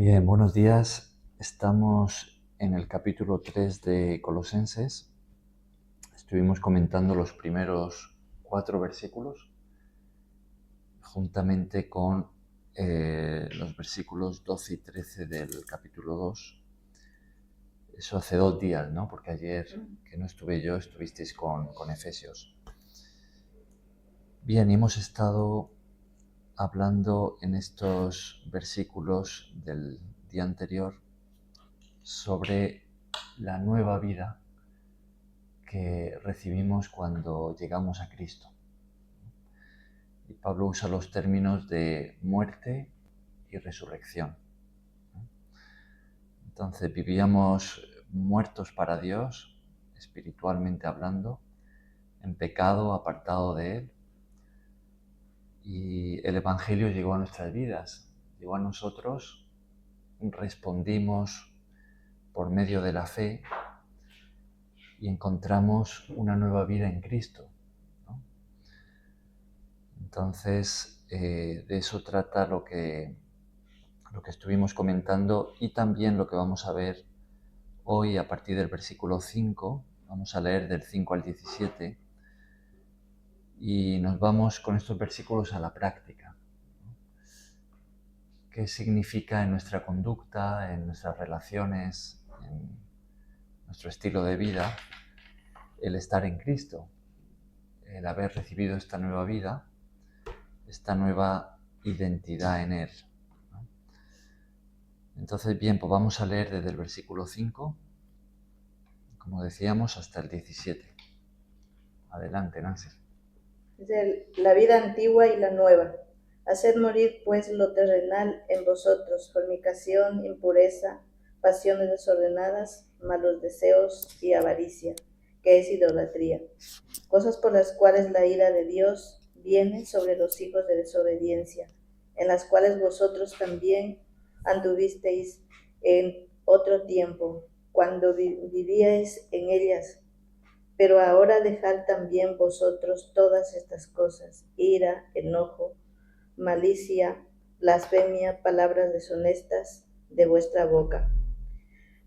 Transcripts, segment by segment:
Bien, buenos días. Estamos en el capítulo 3 de Colosenses. Estuvimos comentando los primeros 4 versículos juntamente con los versículos 12 y 13 del capítulo 2. Eso hace 2 días, ¿no? Porque ayer, que no estuve yo, estuvisteis con Efesios. Bien, y hemos estado hablando en estos versículos del día anterior sobre la nueva vida que recibimos cuando llegamos a Cristo. Y Pablo usa los términos de muerte y resurrección. Entonces vivíamos muertos para Dios, espiritualmente hablando, en pecado, apartado de Él. Y el Evangelio llegó a nuestras vidas, llegó a nosotros, respondimos por medio de la fe y encontramos una nueva vida en Cristo. Entonces, de eso trata lo que estuvimos comentando y también lo que vamos a ver hoy a partir del versículo 5. Vamos a leer del 5 al 17 y nos vamos con estos versículos a la práctica. ¿Qué significa en nuestra conducta, en nuestras relaciones, en nuestro estilo de vida, el estar en Cristo, el haber recibido esta nueva vida, esta nueva identidad en Él? Entonces, bien, pues vamos a leer desde el versículo 5, como decíamos, hasta el 17. Adelante, Nancy. La vida antigua y la nueva. Haced morir, pues, lo terrenal en vosotros: fornicación, impureza, pasiones desordenadas, malos deseos y avaricia, que es idolatría. Cosas por las cuales la ira de Dios viene sobre los hijos de desobediencia, en las cuales vosotros también anduvisteis en otro tiempo, cuando vivíais en ellas. Pero ahora dejad también vosotros todas estas cosas: ira, enojo, malicia, blasfemia, palabras deshonestas de vuestra boca.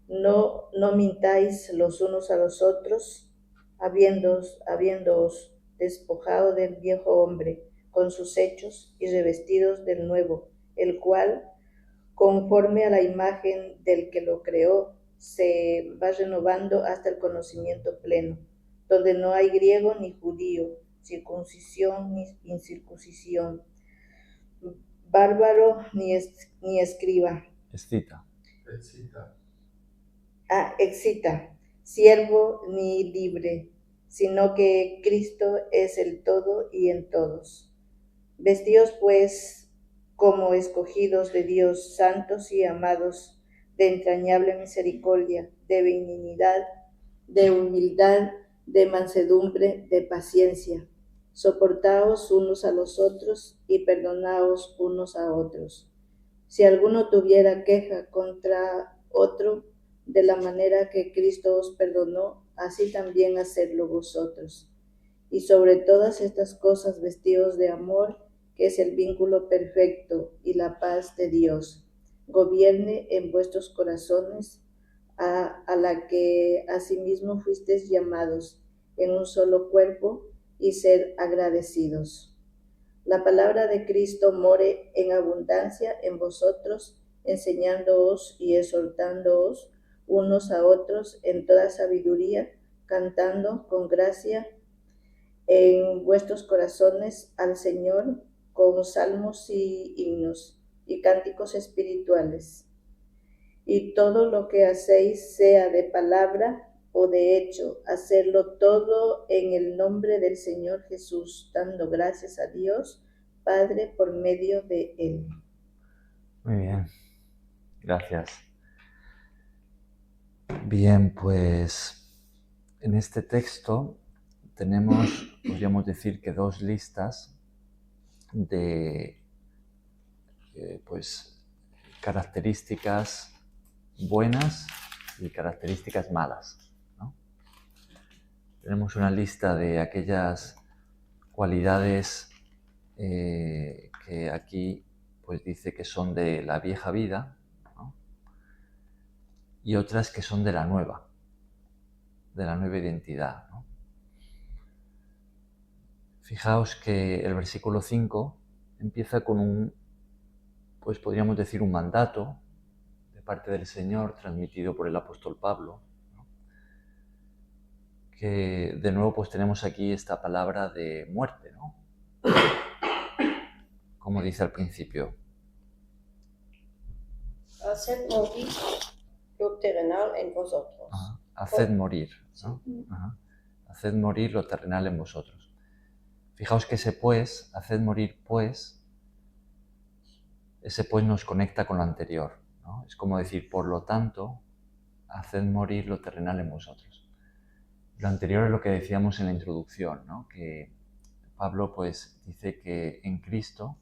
No mintáis los unos a los otros, habiéndoos despojado del viejo hombre con sus hechos y revestidos del nuevo, el cual, conforme a la imagen del que lo creó, se va renovando hasta el conocimiento pleno, donde no hay griego ni judío, circuncisión ni incircuncisión, bárbaro ni escriba, Excita. excita, siervo ni libre, sino que Cristo es el todo y en todos. Vestíos pues como escogidos de Dios, santos y amados, de entrañable misericordia, de benignidad, de humildad, de mansedumbre, de paciencia. Soportaos unos a los otros y perdonaos unos a otros. Si alguno tuviera queja contra otro, de la manera que Cristo os perdonó, así también hacedlo vosotros. Y sobre todas estas cosas vestíos de amor, que es el vínculo perfecto, y la paz de Dios gobierne en vuestros corazones, a la que asimismo fuisteis llamados en un solo cuerpo, y ser agradecidos. La palabra de Cristo more en abundancia en vosotros, enseñándoos y exhortándoos unos a otros en toda sabiduría, cantando con gracia en vuestros corazones al Señor con salmos y himnos y cánticos espirituales. Y todo lo que hacéis, sea de palabra o de hecho, hacerlo todo en el nombre del Señor Jesús, dando gracias a Dios Padre por medio de Él. Muy bien, gracias. Bien, pues en este texto tenemos, podríamos decir que 2 listas de características buenas y características malas, ¿no? Tenemos una lista de aquellas cualidades que aquí pues dice que son de la vieja vida, ¿no? y otras que son de la nueva identidad, ¿no? Fijaos que el versículo 5 empieza con pues podríamos decir un mandato de parte del Señor transmitido por el apóstol Pablo, ¿no? Que de nuevo pues tenemos aquí esta palabra de muerte, ¿no? Como dice al principio. Haced morir lo terrenal en vosotros. Ajá. Haced morir, ¿no? Ajá. Haced morir lo terrenal en vosotros. Fijaos que ese pues, haced morir pues, ese pues nos conecta con lo anterior, ¿no? Es como decir, por lo tanto, haced morir lo terrenal en vosotros. Lo anterior es lo que decíamos en la introducción, ¿no? Que Pablo pues dice que en Cristo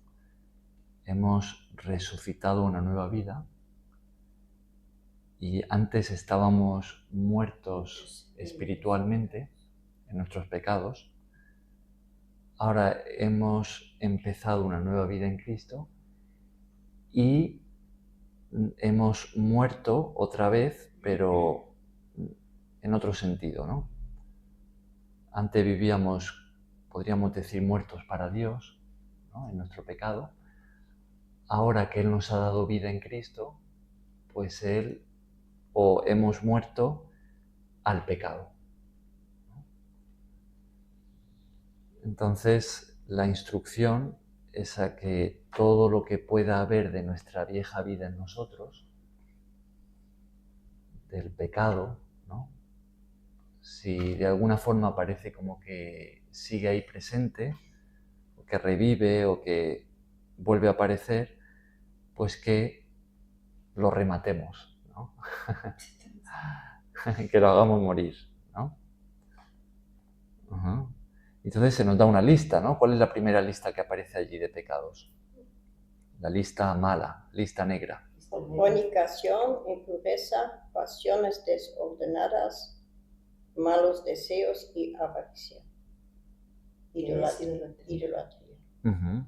hemos resucitado una nueva vida y antes estábamos muertos espiritualmente en nuestros pecados. Ahora hemos empezado una nueva vida en Cristo y hemos muerto otra vez, pero en otro sentido, ¿no? Antes vivíamos, podríamos decir, muertos para Dios, ¿no? En nuestro pecado. Ahora que Él nos ha dado vida en Cristo, pues hemos muerto al pecado. Entonces, la instrucción es a que todo lo que pueda haber de nuestra vieja vida en nosotros, del pecado, ¿no? Si de alguna forma parece como que sigue ahí presente, o que revive, o que vuelve a aparecer, pues que lo rematemos, ¿no? Que lo hagamos morir, ¿no? Uh-huh. Entonces se nos da una lista, ¿no? ¿Cuál es la primera lista que aparece allí de pecados? La lista mala, lista negra. Fornicación, impureza, pasiones desordenadas, malos deseos y avaricia. Idolatría. Uh-huh.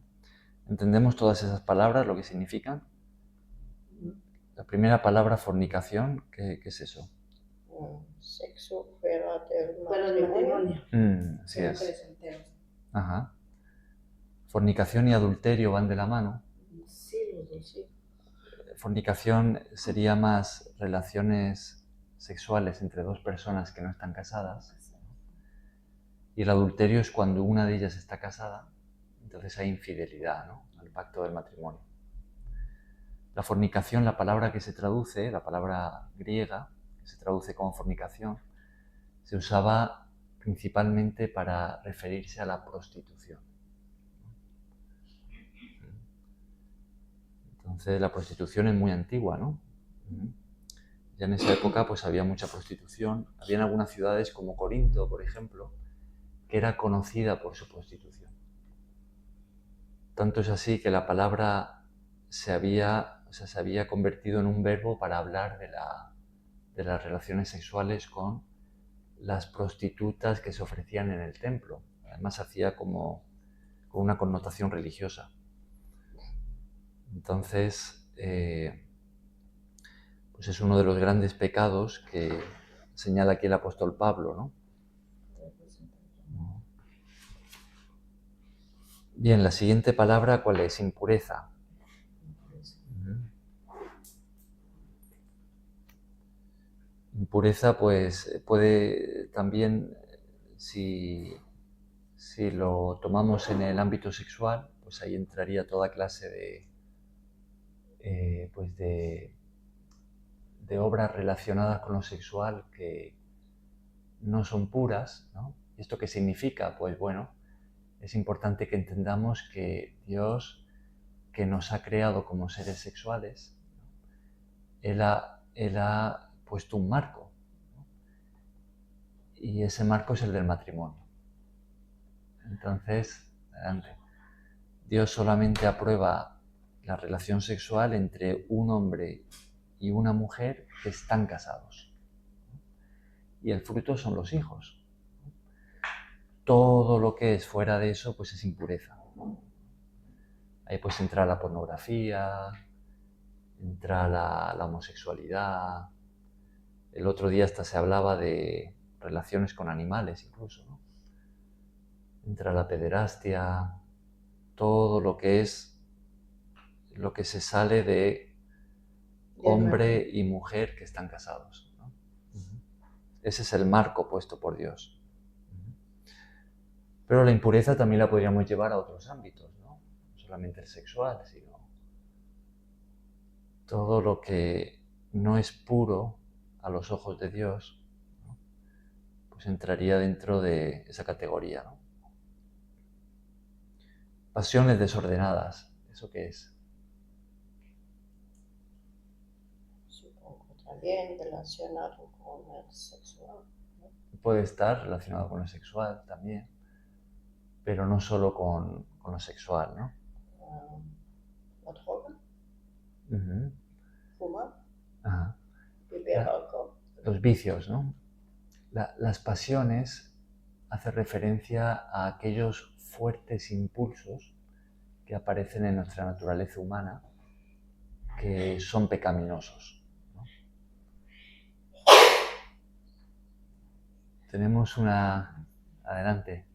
¿Entendemos todas esas palabras, lo que significan? La primera palabra, fornicación, ¿qué es eso? Sexo fuera del matrimonio. Así es. Ajá. Fornicación y adulterio van de la mano. Sí, sí. Fornicación sería más relaciones sexuales entre dos personas que no están casadas. Y el adulterio es cuando una de ellas está casada, entonces hay infidelidad, ¿no? Al pacto del matrimonio. La fornicación, la palabra que se traduce, la palabra griega, que se traduce como fornicación, se usaba principalmente para referirse a la prostitución. Entonces la prostitución es muy antigua, ¿no? Ya en esa época pues había mucha prostitución. Había en algunas ciudades como Corinto, por ejemplo, que era conocida por su prostitución. Tanto es así que la palabra se había convertido en un verbo para hablar de las relaciones sexuales con las prostitutas que se ofrecían en el templo. Además hacía como con una connotación religiosa. Entonces, pues es uno de los grandes pecados que señala aquí el apóstol Pablo, ¿no? Bien, la siguiente palabra, ¿cuál es? Impureza. Impureza, pues puede también, si lo tomamos en el ámbito sexual, pues ahí entraría toda clase de obras relacionadas con lo sexual que no son puras, ¿no? ¿Esto qué significa? Pues bueno, es importante que entendamos que Dios, que nos ha creado como seres sexuales, Él ha puesto un marco, ¿no? Y ese marco es el del matrimonio. Entonces, adelante. Dios solamente aprueba la relación sexual entre un hombre y una mujer que están casados. Y el fruto son los hijos. Todo lo que es fuera de eso, pues es impureza. Ahí pues entra la pornografía, entra la homosexualidad, El otro día hasta se hablaba de relaciones con animales incluso, ¿no? Entra la pederastia, todo lo que se sale de hombre y mujer que están casados, ¿no? Ese es el marco puesto por Dios. Pero la impureza también la podríamos llevar a otros ámbitos, ¿no? No solamente el sexual, sino todo lo que no es puro a los ojos de Dios, ¿no? Pues entraría dentro de esa categoría, ¿no? Pasiones desordenadas, ¿eso qué es? Supongo también relacionado con el sexual. Puede estar relacionado con lo sexual también, pero no solo con lo sexual, ¿no? La droga, Uh-huh. fumar, Ajá. beber alcohol. Los vicios, ¿no? Las pasiones hacen referencia a aquellos fuertes impulsos que aparecen en nuestra naturaleza humana que son pecaminosos, ¿no? Tenemos una... Adelante.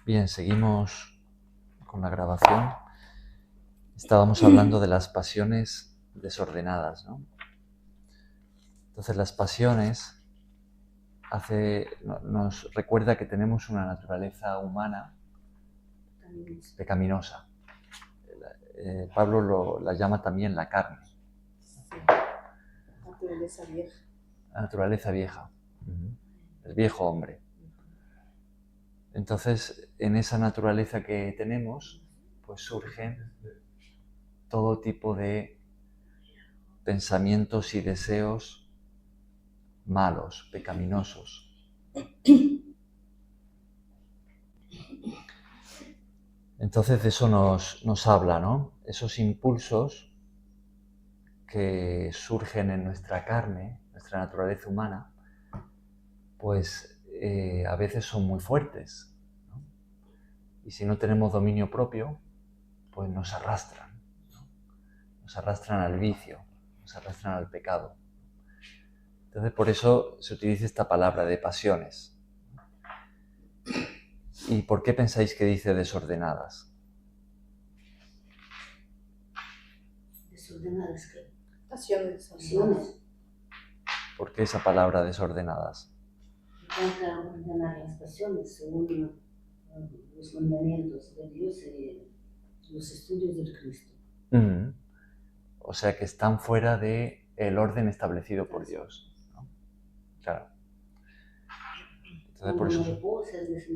Bien, seguimos con la grabación. Estábamos hablando de las pasiones desordenadas, ¿no? Entonces las pasiones nos recuerda que tenemos una naturaleza humana pecaminosa. Pablo la llama también la carne. Naturaleza vieja. La naturaleza vieja. El viejo hombre. Entonces, en esa naturaleza que tenemos, pues surgen todo tipo de pensamientos y deseos malos, pecaminosos. Entonces de eso nos habla, ¿no? Esos impulsos que surgen en nuestra carne, nuestra naturaleza humana, pues a veces son muy fuertes, ¿no? Y si no tenemos dominio propio, pues nos arrastran, ¿no? Nos arrastran al vicio, nos arrastran al pecado. Entonces por eso se utiliza esta palabra de pasiones. ¿Y por qué pensáis que dice desordenadas? Desordenadas, ¿qué? Pasiones. ¿Por qué esa palabra desordenadas? Trata de ordenar las pasiones según los mandamientos de Dios y los estudios del Cristo. O sea que están fuera del orden establecido por Dios, ¿no? Claro. Entonces, por eso...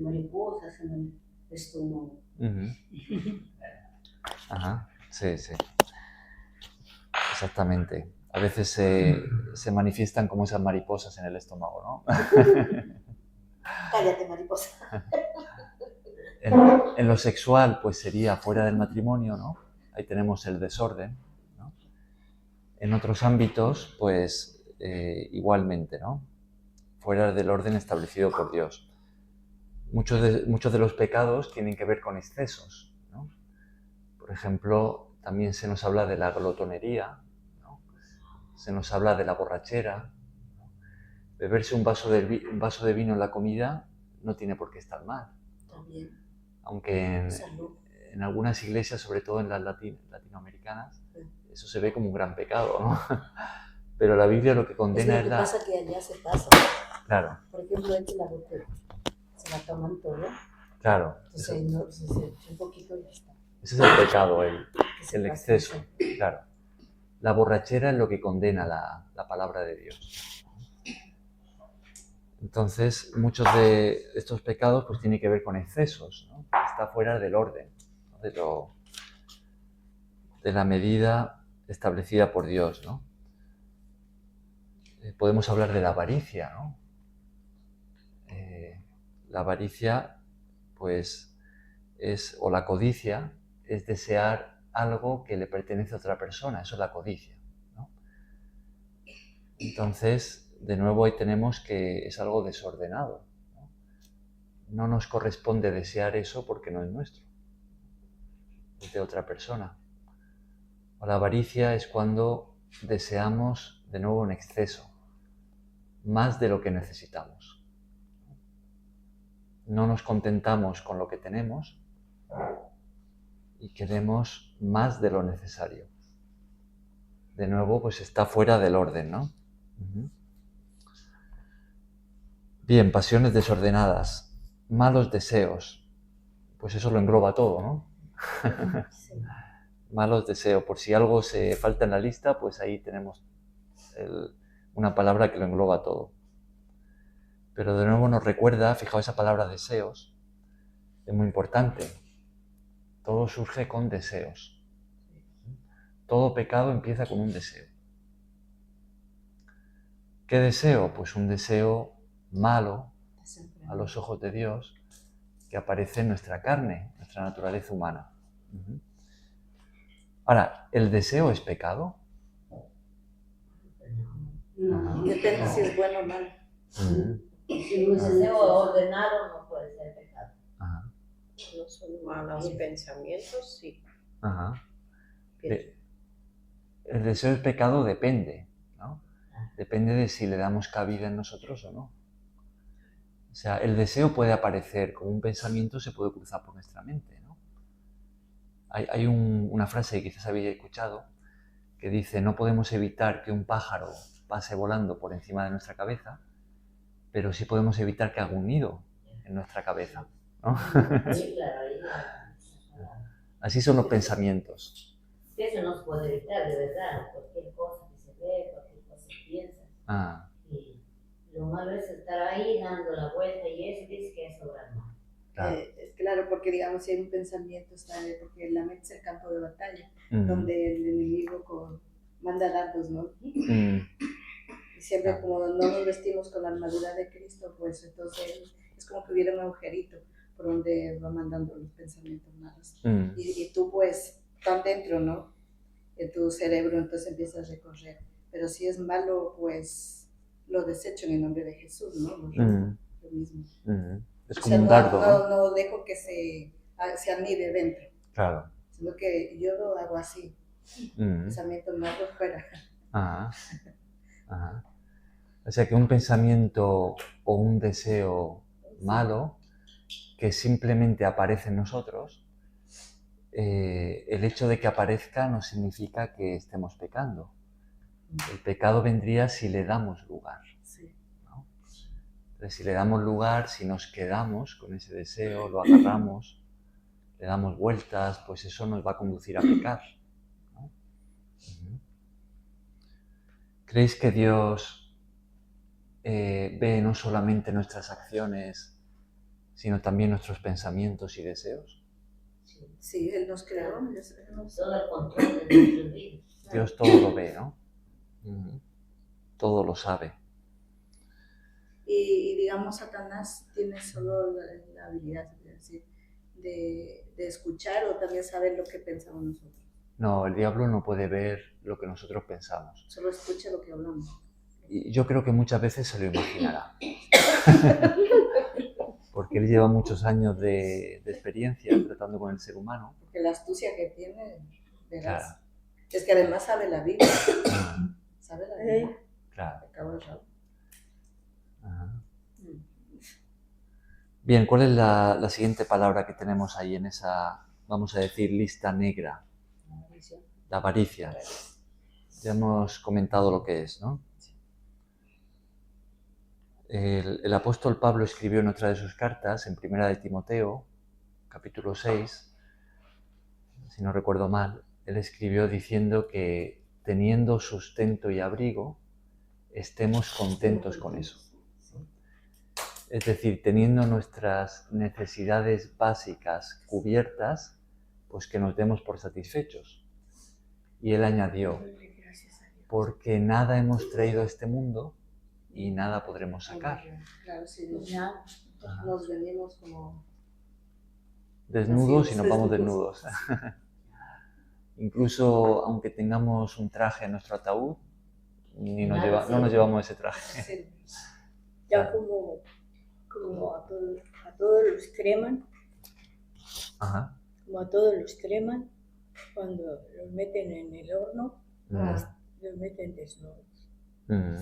mariposas en el estómago. Ajá, sí, sí. Exactamente. A veces se manifiestan como esas mariposas en el estómago, ¿no? Cállate, mariposa. En lo sexual, pues sería fuera del matrimonio, ¿no? Ahí tenemos el desorden, ¿no? En otros ámbitos, pues igualmente, ¿no? Fuera del orden establecido por Dios. Muchos de los pecados tienen que ver con excesos, ¿no? Por ejemplo, también se nos habla de la glotonería, ¿no? Se nos habla de la borrachera, ¿no? Beberse un vaso de vino en la comida no tiene por qué estar mal. También. Aunque en algunas iglesias, sobre todo en las latinoamericanas, eso se ve como un gran pecado, ¿no? Pero la Biblia lo que condena es la... Lo que pasa que allá se pasa. Claro. Por ejemplo, aquí la botella se la toman todo. Claro. Entonces, no, se echa un poquito y ya está. Ese es el pecado, el exceso. Claro. La borrachera es lo que condena la palabra de Dios. Entonces, muchos de estos pecados pues tienen que ver con excesos, ¿no? Está fuera del orden, ¿no? de la medida establecida por Dios, ¿no? Podemos hablar de la avaricia, ¿no? La avaricia, pues, o la codicia, es desear algo que le pertenece a otra persona, eso es la codicia, ¿no? Entonces, de nuevo ahí tenemos que es algo desordenado, ¿no? No nos corresponde desear eso porque no es nuestro, es de otra persona. O la avaricia es cuando deseamos de nuevo en exceso, más de lo que necesitamos. No nos contentamos con lo que tenemos y queremos más de lo necesario. De nuevo, pues está fuera del orden, ¿no? Bien, pasiones desordenadas, malos deseos, pues eso lo engloba todo, ¿no? Sí. Malos deseos, por si algo se falta en la lista, pues ahí tenemos una palabra que lo engloba todo. Pero de nuevo nos recuerda, fijaos esa palabra deseos, es muy importante. Todo surge con deseos. Todo pecado empieza con un deseo. ¿Qué deseo? Pues un deseo malo a los ojos de Dios que aparece en nuestra carne, nuestra naturaleza humana. Ahora, ¿el deseo es pecado? No. Depende si es bueno o malo. Si un deseo ordenado no puede ser pecado. Ajá. No son malos pensamientos, sí. Ajá. Pienso. El deseo es pecado depende, ¿no? Depende de si le damos cabida en nosotros o no. O sea, el deseo puede aparecer como un pensamiento, se puede cruzar por nuestra mente, ¿no? Hay una frase que quizás habéis escuchado que dice: no podemos evitar que un pájaro pase volando por encima de nuestra cabeza, pero sí podemos evitar que haga un nido en nuestra cabeza, ¿no? Sí, claro. Así son los pensamientos. Eso no se puede evitar, de verdad. Cualquier cosa que se ve, cualquier cosa que piensa. Y lo malo es estar ahí dando la vuelta y eso dice que es obrar mal. Claro. Claro, porque digamos, si hay un pensamiento, porque la mente es el campo de batalla, donde el enemigo manda dardos, ¿no? Y siempre como no nos vestimos con la armadura de Cristo, pues entonces es como que hubiera un agujerito por donde va mandando los pensamientos malos. Y tú pues están dentro, ¿no? En tu cerebro, entonces empiezas a recorrer. Pero si es malo, pues lo desecho en el nombre de Jesús, ¿no? Lo mismo. Es como un dardo, no dejo que se anide dentro. Claro. Sino que yo lo hago así. Pensamiento malo fuera. Ajá. O sea que un pensamiento o un deseo malo que simplemente aparece en nosotros, el hecho de que aparezca no significa que estemos pecando. El pecado vendría si le damos lugar. ¿No? Entonces, si le damos lugar, si nos quedamos con ese deseo, lo agarramos, le damos vueltas, pues eso nos va a conducir a pecar, ¿no? ¿Creéis que Dios ve no solamente nuestras acciones, sino también nuestros pensamientos y deseos? Sí, Él nos creó. Todo el control de nuestras vidas. Dios todo lo ve, ¿no? Todo lo sabe. Y digamos, Satanás tiene solo la habilidad de escuchar o también saber lo que pensamos nosotros. No, el diablo no puede ver lo que nosotros pensamos. Solo escucha lo que hablamos. Y yo creo que muchas veces se lo imaginará. Porque él lleva muchos años de experiencia tratando con el ser humano. Porque la astucia que tiene, verás. Claro. Es que además sabe la Biblia. Sabe la Biblia. Claro. Acabo de saber. Bien, ¿cuál es la siguiente palabra que tenemos ahí en esa, vamos a decir, lista negra? La avaricia. Ya hemos comentado lo que es, ¿no? El apóstol Pablo escribió en otra de sus cartas, en Primera de Timoteo, capítulo 6, si no recuerdo mal, él escribió diciendo que teniendo sustento y abrigo, estemos contentos con eso. Es decir, teniendo nuestras necesidades básicas cubiertas, pues que nos demos por satisfechos. Y él añadió, porque nada hemos traído a este mundo y nada podremos sacar. Claro, si nos venimos como desnudos y nos vamos desnudos. Incluso aunque tengamos un traje en nuestro ataúd, no nos llevamos ese traje. Ya como a todos los creman, Ajá. como a todos los creman, cuando los meten en el horno, los meten desnudos.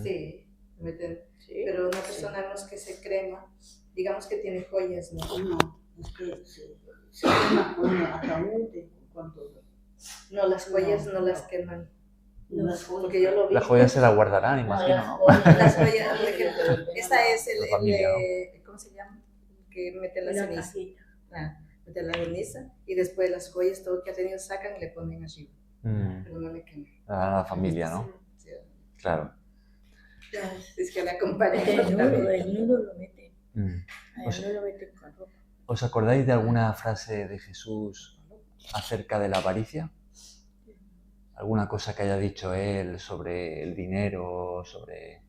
Sí, meten. Sí. Pero una persona no es que se crema, digamos que tiene joyas, ¿no? No, es que se quema con el ataúd con todo. No, las joyas no las queman. No, las joyas. Porque yo lo vi. Las joyas se las guardarán, imagino, ¿no? Las joyas, por ejemplo, esta es La familia, ¿cómo se llama? Que mete la Una ceniza. cajita. Mete la ceniza y después las joyas, todo que ha tenido, sacan y le ponen arriba. Pero no le queman. A la familia, ¿no? Sí. Claro. Es que le acompaña. Desnudo lo meten. Pues- No lo meten con ropa. ¿Os acordáis de alguna frase de Jesús acerca de la avaricia? ¿Alguna cosa que haya dicho él sobre el dinero, sobre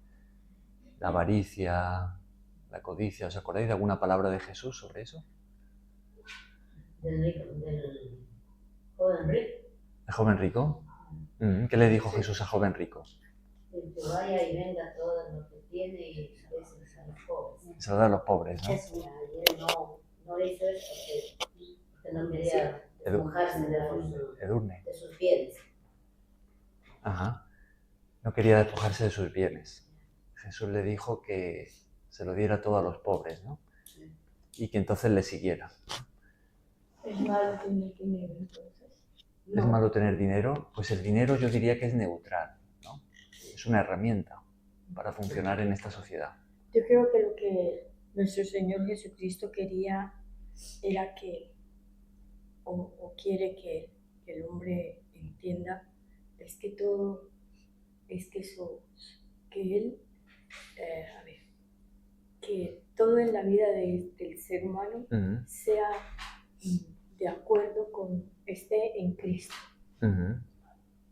la avaricia, la codicia? ¿Os acordáis de alguna palabra de Jesús sobre eso? Del joven rico. ¿El joven rico? ¿Qué le dijo Jesús al joven rico? Que vaya y venda todo lo que tiene y déselos a los pobres. Se lo da a los pobres, ¿no? Eso, y él no hizo eso porque no quería despojarse Edurne. de sus bienes. Ajá. No quería despojarse de sus bienes. Jesús le dijo que se lo diera todo a los pobres, ¿no? Y que entonces le siguiera. ¿Es malo tener dinero entonces? ¿Es malo tener dinero? Pues el dinero yo diría que es neutral, ¿no? Es una herramienta para funcionar en esta sociedad. Yo creo que lo que nuestro Señor Jesucristo quería era que, o quiere que el hombre entienda, es que todo, es que él, que todo en la vida del ser humano sea de acuerdo con, esté en Cristo.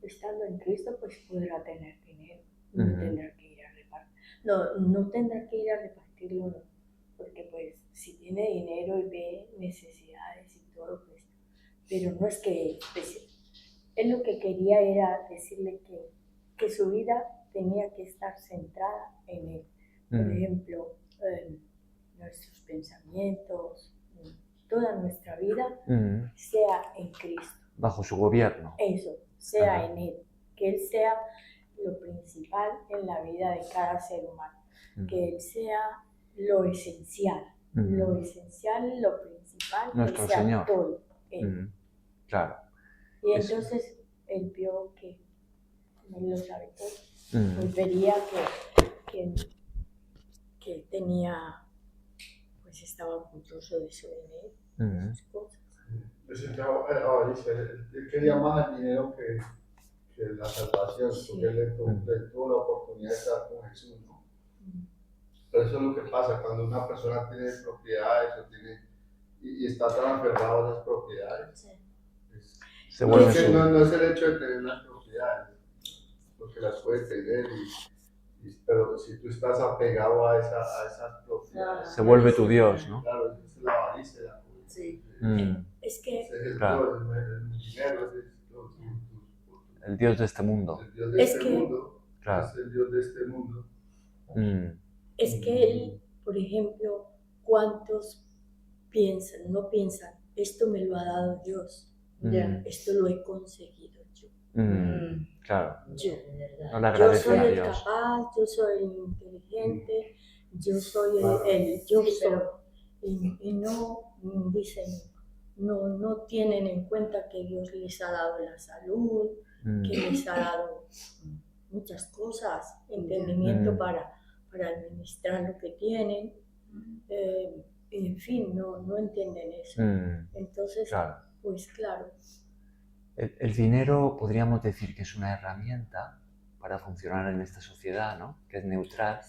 Estando en Cristo, pues podrá tener dinero, no tendrá que ir a repartirlo. No tendrá que ir a repartirlo, no, porque pues si tiene dinero y ve necesidades y todo, pues, pero no es que él lo que quería era decirle que su vida tenía que estar centrada en él. Por ejemplo, nuestros pensamientos, toda nuestra vida sea en Cristo. Bajo su gobierno. Eso, sea en él, que él sea lo principal en la vida de cada ser humano, que él sea lo esencial, lo principal, nuestro que sea Señor. todo él. Claro. Y entonces él vio que, él lo sabe todo, pues vería que él tenía, pues estaba orgulloso de su dinero, de sus cosas. Él quería más el dinero que la salvación, porque él tuvo la oportunidad de estar con Jesús, ¿no? Pero eso es lo que pasa cuando una persona tiene propiedades y está tan aferrado a esas propiedades. No es el hecho de tener las propiedades, porque las puedes tener, pero si tú estás apegado a esas propiedades, se vuelve tu Dios, ¿no? Claro, esa es la avaricia. Sí. Es que claro. El dinero es el Dios de este mundo. El Dios de este mundo. Claro. Es el Dios de este mundo. Es que él, por ejemplo, ¿cuántos no piensan, esto me lo ha dado Dios, esto lo he conseguido yo? Claro. Yo. No le Yo agradecen soy a el Dios. capaz, yo soy el inteligente, yo soy el yo soy. Y no dicen, no tienen en cuenta que Dios les ha dado la salud, que les ha dado muchas cosas, entendimiento para administrar lo que tienen, en fin, no entienden eso. Entonces, claro. pues claro. El dinero podríamos decir que es una herramienta para funcionar en esta sociedad, ¿no? Que es neutral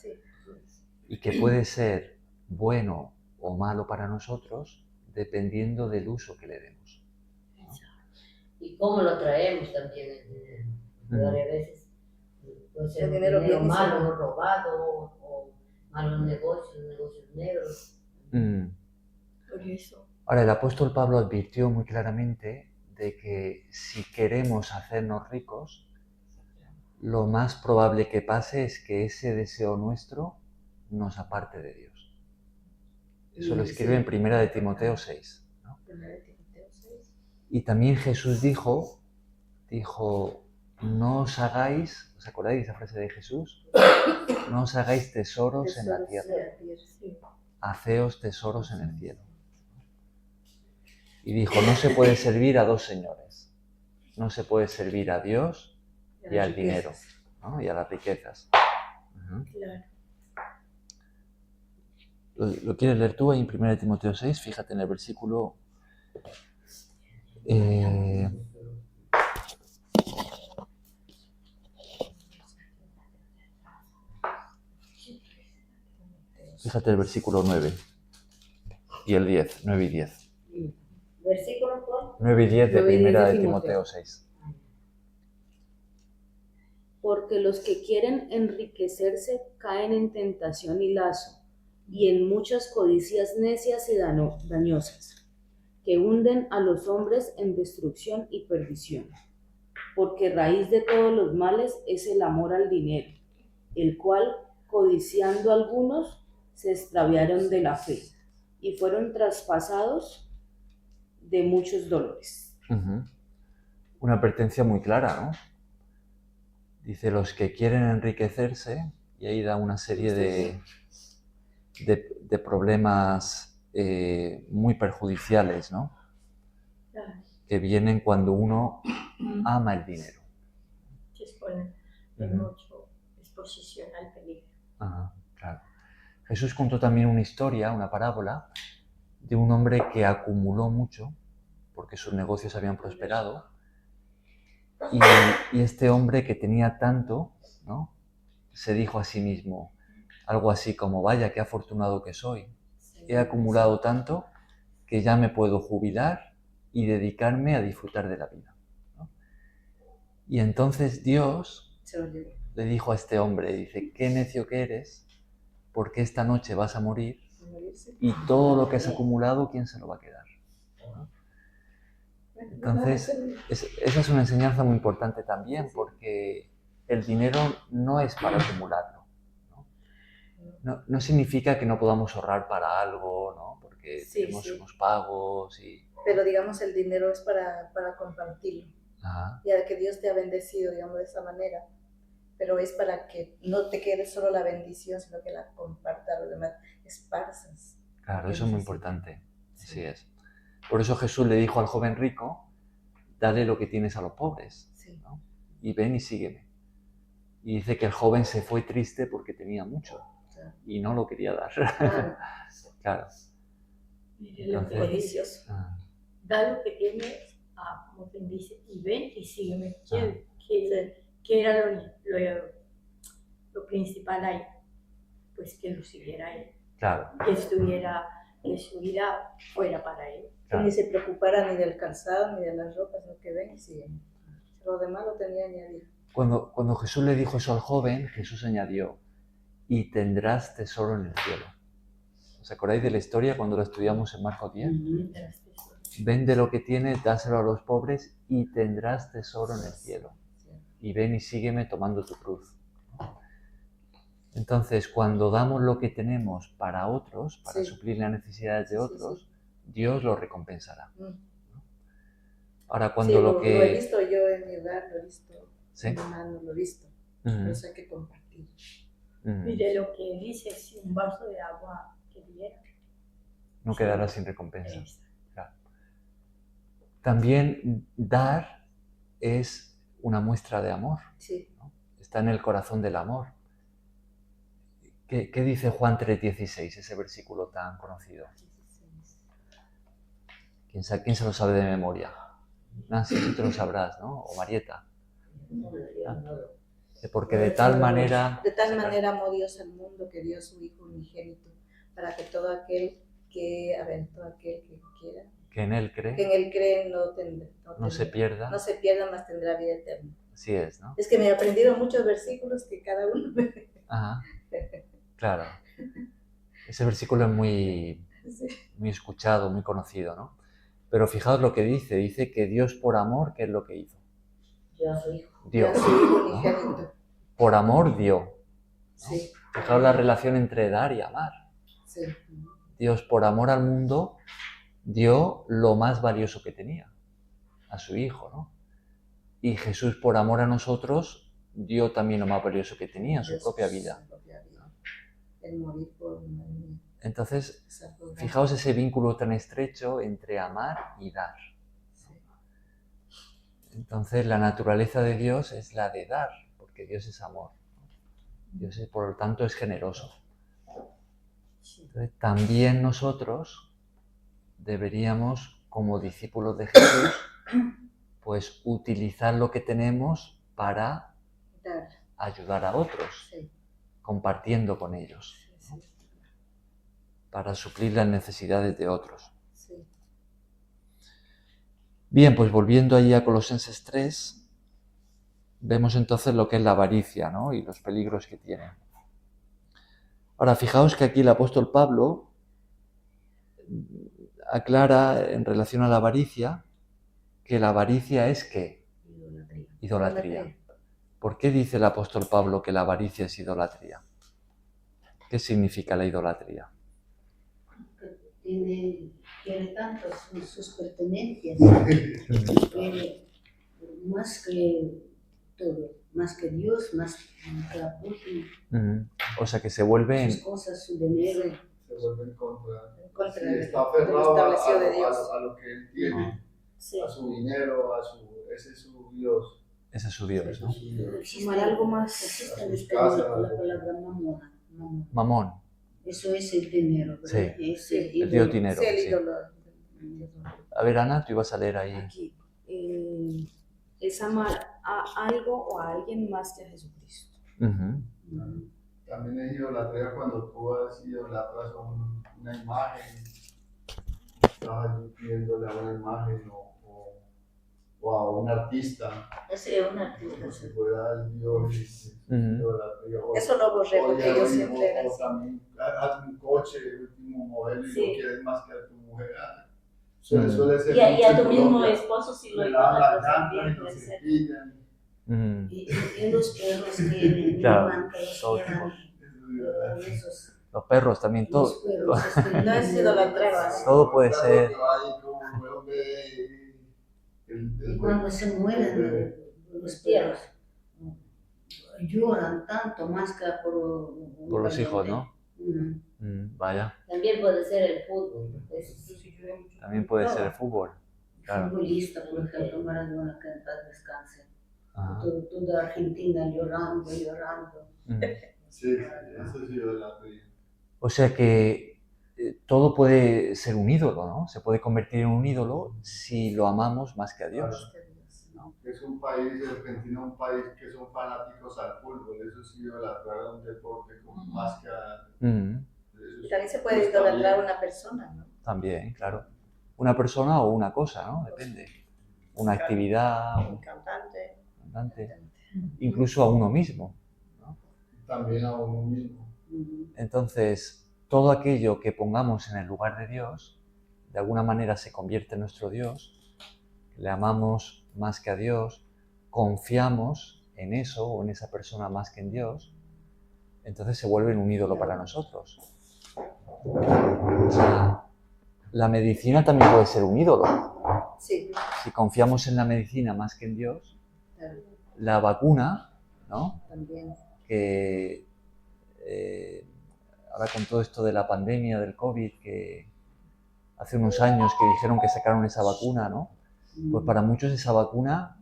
y que puede ser bueno o malo para nosotros dependiendo del uso que le demos, ¿no? Y cómo lo traemos también el dinero. Varias veces puede ser el dinero malo, robado, o malos negocios negros. Por eso. Ahora, el apóstol Pablo advirtió muy claramente de que si queremos hacernos ricos, lo más probable que pase es que ese deseo nuestro nos aparte de Dios. Eso lo escribe en 1 de Timoteo 6, ¿no? Y también Jesús dijo, no os hagáis, ¿os acordáis de esa frase de Jesús? No os hagáis tesoros en la tierra, haceos tesoros en el cielo. Y dijo, no se puede servir a dos señores. No se puede servir a Dios y al dinero, ¿no? Y a las riquezas. Claro. ¿Lo quieres leer tú ahí en 1 Timoteo 6? Fíjate en el versículo... Fíjate el versículo 9 y el 10, 9 y 10. ¿Versículo cuál? 9 y 10 de 1 de Timoteo 6. Porque los que quieren enriquecerse caen en tentación y lazo, y en muchas codicias necias y dañosas, que hunden a los hombres en destrucción y perdición. Porque raíz de todos los males es el amor al dinero, el cual, codiciando algunos, se extraviaron de la fe, y fueron traspasados de muchos dolores. Una advertencia muy clara, ¿no? Dice, los que quieren enriquecerse, y ahí da una serie de problemas muy perjudiciales, ¿no? Que vienen cuando uno ama el dinero. Que exponen de mucho exposición al peligro. Claro. Jesús contó también una historia, una parábola, de un hombre que acumuló mucho, porque sus negocios habían prosperado, y este hombre que tenía tanto, ¿no? Se dijo a sí mismo algo así como, vaya, qué afortunado que soy. He acumulado tanto que ya me puedo jubilar y dedicarme a disfrutar de la vida, ¿no? Y entonces Dios le dijo a este hombre, dice, qué necio que eres, porque esta noche vas a morir y todo lo que has acumulado, ¿quién se lo va a quedar? ¿No? Entonces, esa es una enseñanza muy importante también, porque el dinero no es para acumularlo, ¿no? No significa que no podamos ahorrar para algo, ¿no? Porque tenemos unos pagos y... Pero digamos, el dinero es para compartirlo. Ya que Dios te ha bendecido, digamos, de esa manera. Pero es para que no te quede solo la bendición, sino que la compartas a los demás, esparzas. Claro, eso es muy importante. Así es. Por eso Jesús le dijo al joven rico, dale lo que tienes a los pobres, ¿no? Y ven y sígueme. Y dice que el joven se fue triste porque tenía mucho y no lo quería dar. Claro. Entonces, da lo que tienes, como quien dice, y ven y sígueme. ¿Qué era lo principal ahí? Pues que lo siguiera él. Claro. Que su vida fuera para él. Que ni se preocupara ni del calzado ni de las ropas, sino que ven y siguen. Lo demás lo tenía añadido. Cuando Jesús le dijo eso al joven, Jesús añadió, y tendrás tesoro en el cielo. ¿Os acordáis de la historia cuando la estudiamos en Marcos 10? Vende lo que tienes, dáselo a los pobres y tendrás tesoro en el cielo. Y ven y sígueme tomando tu cruz. Entonces, cuando damos lo que tenemos para otros, para suplir las necesidades de otros, Dios lo recompensará. Ahora, cuando lo que... Lo he visto yo en mi hogar, lo he visto en mi mano, lo he visto. Por eso hay que compartir. Mire lo que dice, si un vaso de agua que diera, no quedará sin recompensa. Claro. También dar es una muestra de amor. ¿No? Está en el corazón del amor. ¿Qué dice Juan 3:16, ese versículo tan conocido? ¿Quién se lo sabe de memoria? Nancy, tú te lo sabrás, ¿no? O Marieta. Porque de tal manera... De tal manera amó Dios al mundo que dio a su Hijo unigénito, para que todo aquel que quiera, que en Él cree no se pierda, mas tendrá vida eterna. Así es, ¿no? Es que me he aprendido muchos versículos que cada uno... Claro. Ese versículo es muy escuchado, muy conocido, ¿no? Pero fijaos lo que dice que Dios por amor, ¿qué es lo que hizo? Dio. ¿No? Por amor dio. ¿No? Fijaos la relación entre dar y amar. Dios por amor al mundo dio lo más valioso que tenía, a su Hijo, ¿no? Y Jesús, por amor a nosotros, dio también lo más valioso que tenía, su propia vida. El morir por una vida. Entonces, fijaos ese vínculo tan estrecho entre amar y dar. Entonces, la naturaleza de Dios es la de dar, porque Dios es amor. Dios, por lo tanto, es generoso. Entonces, también nosotros deberíamos, como discípulos de Jesús, pues utilizar lo que tenemos para ayudar a otros, compartiendo con ellos, ¿no? Para suplir las necesidades de otros. Bien, pues volviendo ahí a Colosenses 3, vemos entonces lo que es la avaricia, ¿no? Y los peligros que tiene. Ahora, fijaos que aquí el apóstol Pablo aclara en relación a la avaricia que la avaricia es ¿qué? Idolatría. ¿Por qué dice el apóstol Pablo que la avaricia es idolatría? ¿Qué significa la idolatría? Quiere tanto sus pertenencias, quiere más que todo, más que Dios, más que la última. O sea que se vuelve sus cosas, su dinero. Se vuelve en contra. Contra Sí, el- está aferrado lo estableció de Dios. a lo que él tiene, Sí. a su dinero, ese es su Dios. Ese es su Dios, Ese ¿no? es su Dios. Existe algo más, existe en español la palabra mamona. Mamón. Eso es el dinero, ¿verdad? Sí. Es el El Dios dinero. Sí, el Sí. ídolo. A ver, Ana, tú ibas a leer ahí. Aquí es amar a algo o a alguien más que a Jesucristo. También es idolatría cuando tú has idolatras a una imagen, estás pidiéndole a una imagen o a un artista. Ese es un artista. Como si fuera el Dios. Idolatría. Eso lo borré porque ellos siempre eran O así. también haz un coche, el último modelo, y Sí. lo quieres más que a tu mujer. Suele ser Y a tu mucho mismo Colombia. esposo si lo Le dan idolatras la también, llanta puede y se ser. pillan. Y los perros que Claro, llaman, que los todo llevan, esos, Los perros también, todo. los perros, No es idolatría. Todo puede ser. Y cuando se mueren los perros, lloran tanto más que por Por los hijos, ¿no? Mm. Vaya. También puede ser el fútbol. También puede ser el fútbol. Claro. Futbolista, por ejemplo, Maradona, que en paz descanse. Ajá. Toda Argentina llorando. Sí, eso es idolatría. O sea que todo puede ser un ídolo, ¿no? Se puede convertir en un ídolo si lo amamos más que a Dios. Es un país, Argentina, un país que son fanáticos al fútbol, eso es idolatrar a un deporte más que a... Y también se puede idolatrar a una persona, ¿no? También, claro. Una persona o una cosa, ¿no? Depende. Una actividad, Un cantante. incluso a uno mismo, ¿no? También a uno mismo. Entonces, todo aquello que pongamos en el lugar de Dios, de alguna manera se convierte en nuestro Dios, le amamos más que a Dios, confiamos en eso o en esa persona más que en Dios, entonces se vuelve un ídolo para nosotros. O sea, la medicina también puede ser un ídolo. Sí. Si confiamos en la medicina más que en Dios, Claro. la vacuna, ¿no? También. Que ahora con todo esto de la pandemia, del COVID, que hace unos años que dijeron que sacaron esa vacuna, ¿no? Pues para muchos esa vacuna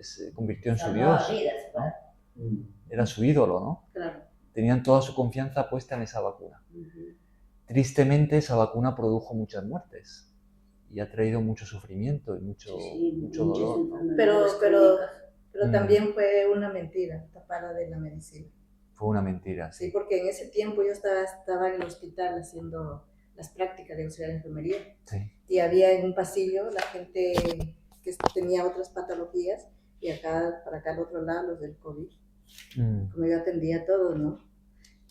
se convirtió en su Dios, ¿no? Era su ídolo, ¿no? Claro. Tenían toda su confianza puesta en esa vacuna. Tristemente esa vacuna produjo muchas muertes y ha traído mucho sufrimiento y mucho dolor, ¿no? Pero también fue una mentira tapada de la medicina. Fue una mentira, Sí, sí. porque en ese tiempo yo estaba en el hospital haciendo las prácticas de auxiliar de enfermería. Sí. Y había en un pasillo la gente que tenía otras patologías y acá, para acá al otro lado, los del COVID. Como yo atendía a todos, ¿no?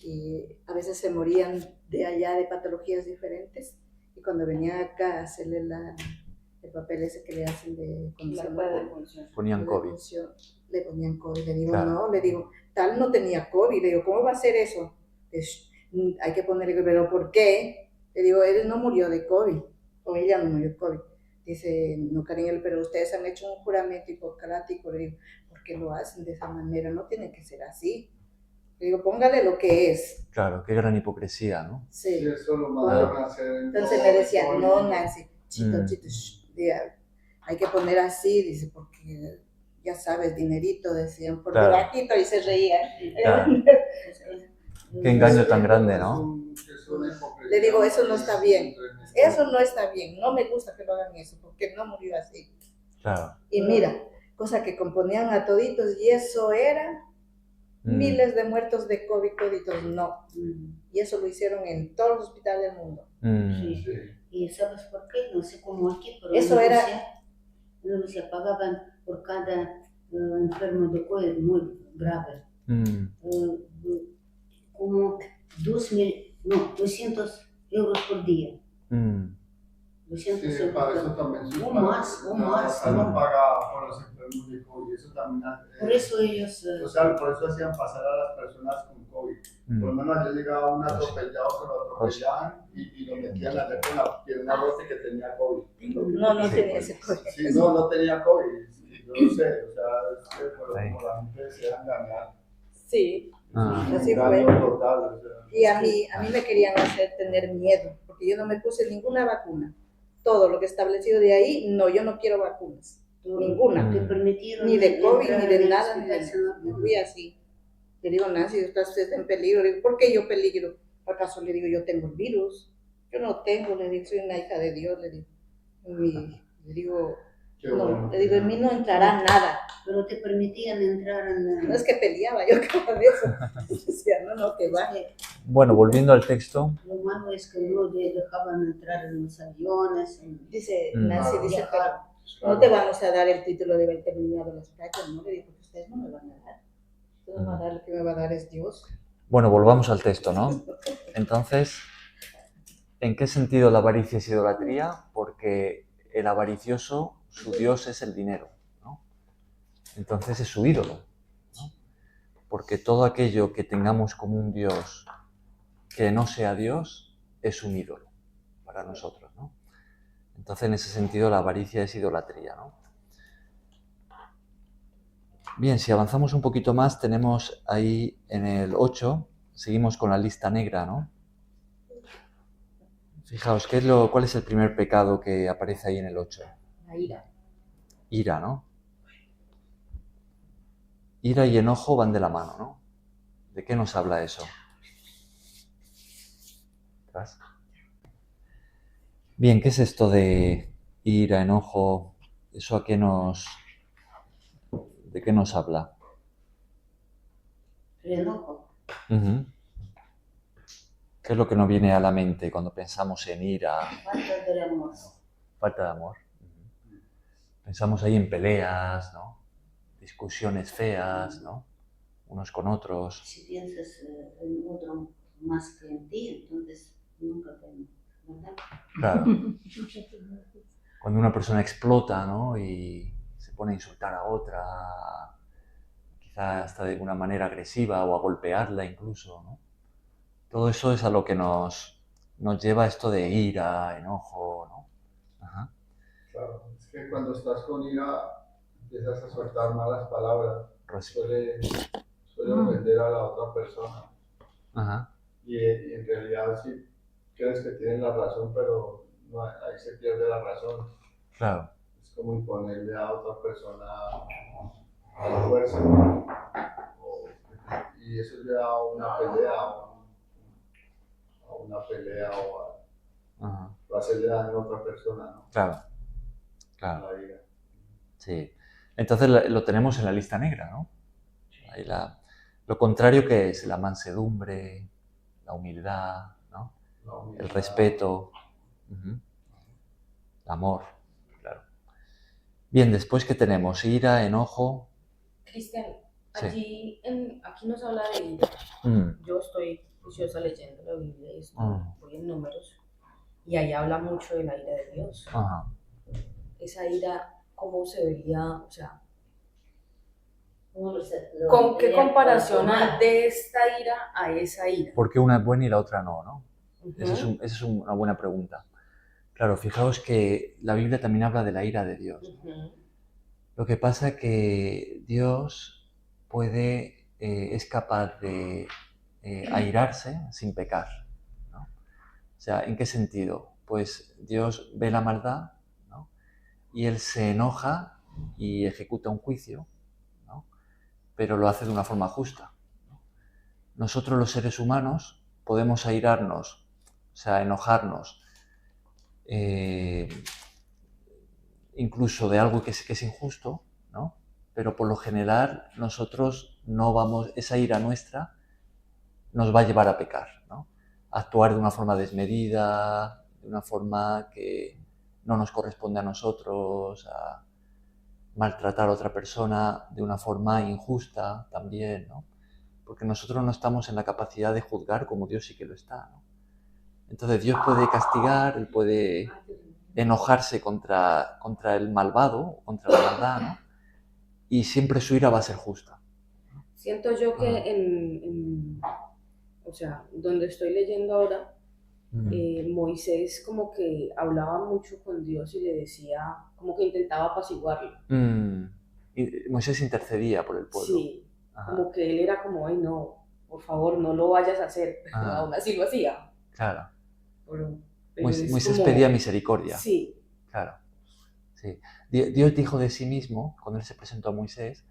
Y a veces se morían de allá de patologías diferentes y cuando venía acá a hacerle el papel ese que le hacen de Ponían COVID. le ponían COVID. Le digo, Claro. no, le digo, tal no tenía COVID. Le digo, ¿cómo va a ser eso? Hay que ponerle, pero ¿por qué? Le digo, él no murió de COVID, o ella no murió de COVID. Dice, no, cariño, pero ustedes han hecho un juramento hipocrático. Le digo, ¿por qué lo hacen de esa manera? No tiene que ser así. Le digo, póngale lo que es. Claro, qué gran hipocresía, ¿no? Sí. Sí, eso lo mandaron a hacer. Entonces me decía, no, Nancy, chito, diga, hay que poner así, dice, porque ya sabes, dinerito, decían, por debajito, y se reían. Claro. Qué engaño tan grande, ¿no? Le digo, eso no está bien. Eso no está bien. No me gusta que lo hagan eso, porque no murió así. Claro. Y mira, cosa que componían a toditos, y eso era miles de muertos de COVID, toditos, no. Y eso lo hicieron en todos los hospitales del mundo. Sí. ¿Y sabes por qué? No sé cómo aquí, pero eso en era... Rusia pagaban por cada enfermo de COVID muy grave. Como 200 euros por día. 200 sí, euros. para eso también o más. No pagaba por los enfermos de COVID. Eso también, por eso ellos... o sea, por eso hacían pasar a las personas con COVID. Por lo menos yo llegaba un atropellado, se lo atropellaban y lo metían allá con la pierna rota que tenía COVID. No tenía ese COVID. Sí, no tenía COVID. Yo no sé, o sea, es que por la gente se dejan ganar. Sí. Así fue. Total, o sea. Y a mí me querían hacer tener miedo, porque yo no me puse ninguna vacuna. Todo lo que establecido de ahí, no, yo no quiero vacunas. Ninguna. Te permitieron ni de COVID, ni de nada. Me fui así. Le digo, Nancy, estás en peligro. Le digo, ¿por qué yo peligro? ¿Acaso le digo, yo tengo el virus? Yo no tengo, le digo, soy una hija de Dios. Le digo, no, le digo, en mí no entrará nada. Pero te permitían entrar en... No es que peleaba yo cada vez. Decía, no, que va. Bueno, volviendo al texto. Lo malo es que no dejaban entrar en los aviones. Dice, Nancy, dice, pero no te vamos a dar el título de haber terminado las prácticas, ¿no? Le digo, porque ustedes no me van a dar. Ustedes me van a dar, lo que me va a dar es Dios. Bueno, volvamos al texto, ¿no? Entonces, ¿en qué sentido la avaricia es idolatría? Porque el avaricioso, su Dios es el dinero, ¿no? Entonces es su ídolo, ¿no? Porque todo aquello que tengamos como un Dios que no sea Dios es un ídolo para nosotros, ¿no? Entonces, en ese sentido, la avaricia es idolatría, ¿no? Bien, si avanzamos un poquito más, tenemos ahí en el 8, seguimos con la lista negra, ¿no? Fijaos, ¿cuál es el primer pecado que aparece ahí en el 8? La ira. Ira, ¿no? Ira y enojo van de la mano, ¿no? ¿De qué nos habla eso? ¿Atrás? Bien, ¿qué es esto de ira, enojo? ¿Eso de qué nos habla? El enojo. ¿Qué es lo que nos viene a la mente cuando pensamos en ira? Falta de amor. Falta de amor. Pensamos ahí en peleas, ¿no? Discusiones feas, ¿no? Unos con otros. Si piensas en otro más que en ti, entonces nunca te... ¿verdad? Claro. Cuando una persona explota, ¿no? Y se pone a insultar a otra, quizá hasta de una manera agresiva o a golpearla incluso, ¿no? Todo eso es a lo que nos lleva esto de ira, enojo, ¿no? Ajá. Claro, es que cuando estás con ira empiezas a soltar malas palabras, suele ofender a la otra persona. Ajá. Y en realidad sí crees que tienes la razón, pero no, ahí se pierde la razón. Claro. Es como imponerle a otra persona a la fuerza. Y eso lleva a una pelea o a hacerle daño a otra persona, ¿no? Claro. Sí. Entonces lo tenemos en la lista negra, ¿no? Ahí lo contrario que es la mansedumbre, la humildad, ¿no? El respeto, el amor, claro. Bien, después ¿qué tenemos? Ira, enojo. Cristian, sí. aquí nos habla de ira. Yo estoy juiciosa leyendo la Biblia y voy en Números, y ahí habla mucho de la ira de Dios. Ajá. Esa ira, ¿cómo se vería? O sea, ¿con qué comparación hay de esta ira a esa ira? ¿Por qué una es buena y la otra no, no? Esa es una buena pregunta. Claro, fijaos que la Biblia también habla de la ira de Dios. Lo que pasa es que Dios es capaz de airarse sin pecar, ¿no? O sea, ¿en qué sentido? Pues Dios ve la maldad, ¿no? Y Él se enoja y ejecuta un juicio, ¿no? Pero lo hace de una forma justa, ¿no? Nosotros los seres humanos podemos airarnos, o sea, enojarnos, incluso de algo que es injusto, ¿no? Pero por lo general nosotros no vamos, esa ira nuestra nos va a llevar a pecar, ¿no? A actuar de una forma desmedida, de una forma que no nos corresponde a nosotros, a maltratar a otra persona de una forma injusta también, ¿no? Porque nosotros no estamos en la capacidad de juzgar como Dios sí que lo está, ¿no? Entonces Dios puede castigar y puede enojarse contra el malvado, contra la maldad, ¿no? Y siempre su ira va a ser justa. Siento yo que o sea, donde estoy leyendo ahora, Moisés como que hablaba mucho con Dios y le decía, como que intentaba apaciguarlo. Y Moisés intercedía por el pueblo. Sí, como que él era como, ay no, por favor, no lo vayas a hacer, aún así lo hacía. Claro. Pero Moisés pedía misericordia. Sí. Claro. Sí. Dios dijo de sí mismo, cuando Él se presentó a Moisés,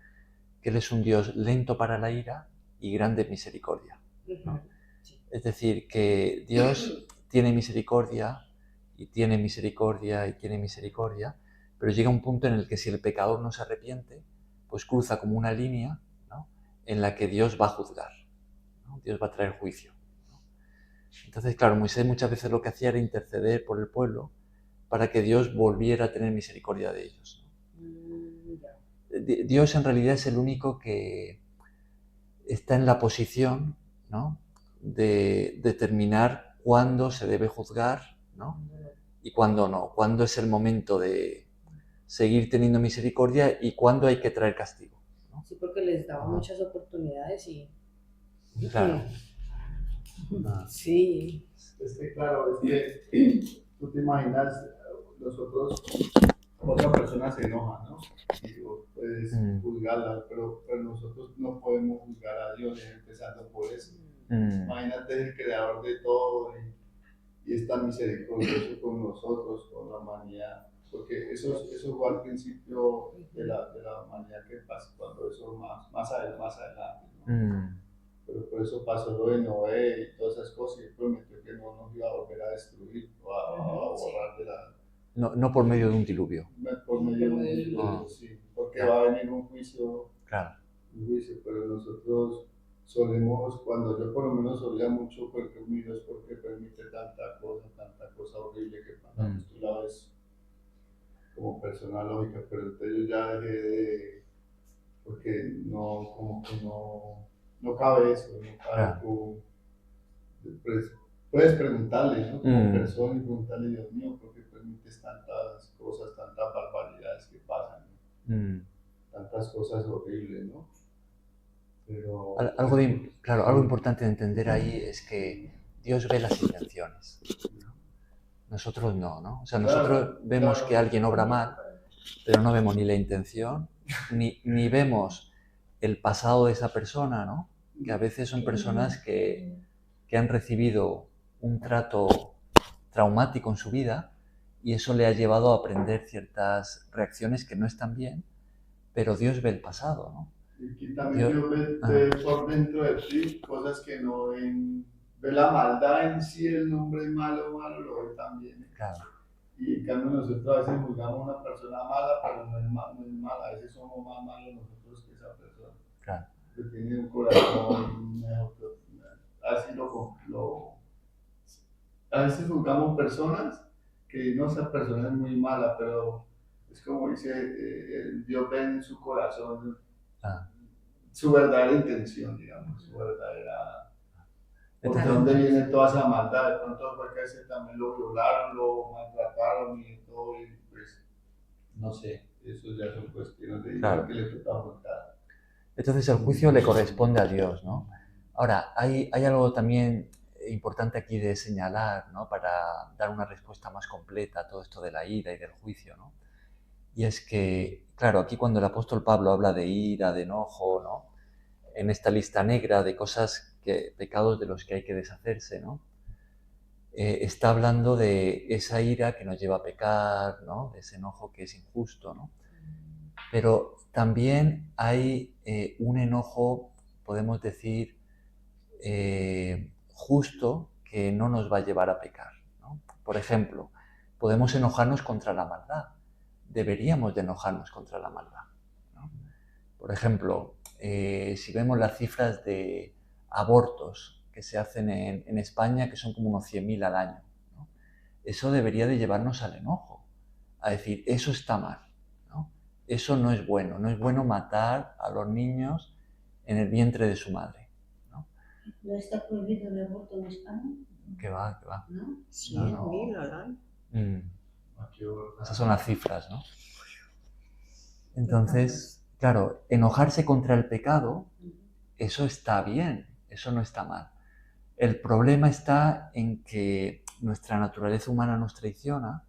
que Él es un Dios lento para la ira y grande en misericordia, ¿no? Sí. Es decir, que Dios tiene misericordia y tiene misericordia y tiene misericordia, pero llega un punto en el que si el pecador no se arrepiente, pues cruza como una línea, ¿no?, en la que Dios va a juzgar, ¿no? Dios va a traer juicio, ¿no? Entonces, claro, Moisés muchas veces lo que hacía era interceder por el pueblo para que Dios volviera a tener misericordia de ellos, ¿no? Dios en realidad es el único que está en la posición, ¿no?, de determinar cuándo se debe juzgar, ¿no?, y cuándo no, cuándo es el momento de seguir teniendo misericordia y cuándo hay que traer castigo, ¿no? Sí, porque les daba muchas oportunidades y... Claro. Sí. Es que claro, es que tú te imaginas, otra persona se enoja, ¿no? Y vos puedes juzgarla, pero nosotros no podemos juzgar a Dios, empezando por eso. Imagínate el creador de todo y es tan misericordioso con nosotros, con la humanidad, porque eso fue al principio de la humanidad que pasa, cuando eso más adelante, ¿no? Pero por eso pasó lo de Noé y todas esas cosas, y prometió que no nos iba a volver a destruir o a borrar de la... No por medio de un diluvio. Por medio de un diluvio, sí, porque va a venir un juicio, pero nosotros solemos, cuando yo por lo menos solía mucho, porque Dios porque permite tanta cosa horrible que pasa, tú la ves como persona lógica, pero entonces yo ya dejé de, porque no, como que no cabe eso, no cabe pues, puedes preguntarle, ¿no?, como persona, y preguntarle, Dios mío, ¿por qué permites tantas cosas, tantas barbaridades que pasan, ¿no? Tantas cosas horribles, ¿no? Pero... algo importante de entender ahí es que Dios ve las intenciones, ¿no? Nosotros no. O sea, nosotros vemos que alguien obra mal, pero no vemos ni la intención, ni vemos el pasado de esa persona, ¿no? Que a veces son personas que han recibido un trato traumático en su vida y eso le ha llevado a aprender ciertas reacciones que no están bien, pero Dios ve el pasado, ¿no? Y también Dios ve por dentro de ti cosas que no ven, ve la maldad en sí, el hombre malo lo ve también. Claro. Y en cambio nosotros a veces juzgamos a una persona mala, pero no es mala, a veces somos más malos nosotros que esa persona. Claro. Que tiene un corazón mejor. Así a veces juzgamos personas que no, esa persona es muy mala, pero es como dice, Dios ve en su corazón su verdadera intención, digamos, su verdadera... ¿Por dónde viene toda esa maldad? De pronto fue que a ese también lo violaron, lo maltrataron y todo, y pues, no sé, eso ya son cuestiones de Dios que le toca afrontar. Entonces el juicio le corresponde a Dios, ¿no? Ahora, hay algo también importante aquí de señalar, ¿no? Para dar una respuesta más completa a todo esto de la ira y del juicio, ¿no? Y es que, claro, aquí cuando el apóstol Pablo habla de ira, de enojo, ¿no? En esta lista negra de pecados de los que hay que deshacerse, ¿no? Está hablando de esa ira que nos lleva a pecar, ¿no? De ese enojo que es injusto, ¿no? Pero también hay un enojo, podemos decir, justo, que no nos va a llevar a pecar, ¿no? Por ejemplo, podemos enojarnos contra la maldad. Deberíamos de enojarnos contra la maldad, ¿no? Por ejemplo, si vemos las cifras de abortos que se hacen en España, que son como unos 100.000 al año, ¿no? Eso debería de llevarnos al enojo, a decir, eso está mal, ¿no? Eso no es bueno matar a los niños en el vientre de su madre, ¿no? ¿No está prohibido el aborto en España? Que va. ¿No? 100.000 al año. Esas son las cifras, ¿no? Entonces, claro, enojarse contra el pecado, eso está bien, eso no está mal. El problema está en que nuestra naturaleza humana nos traiciona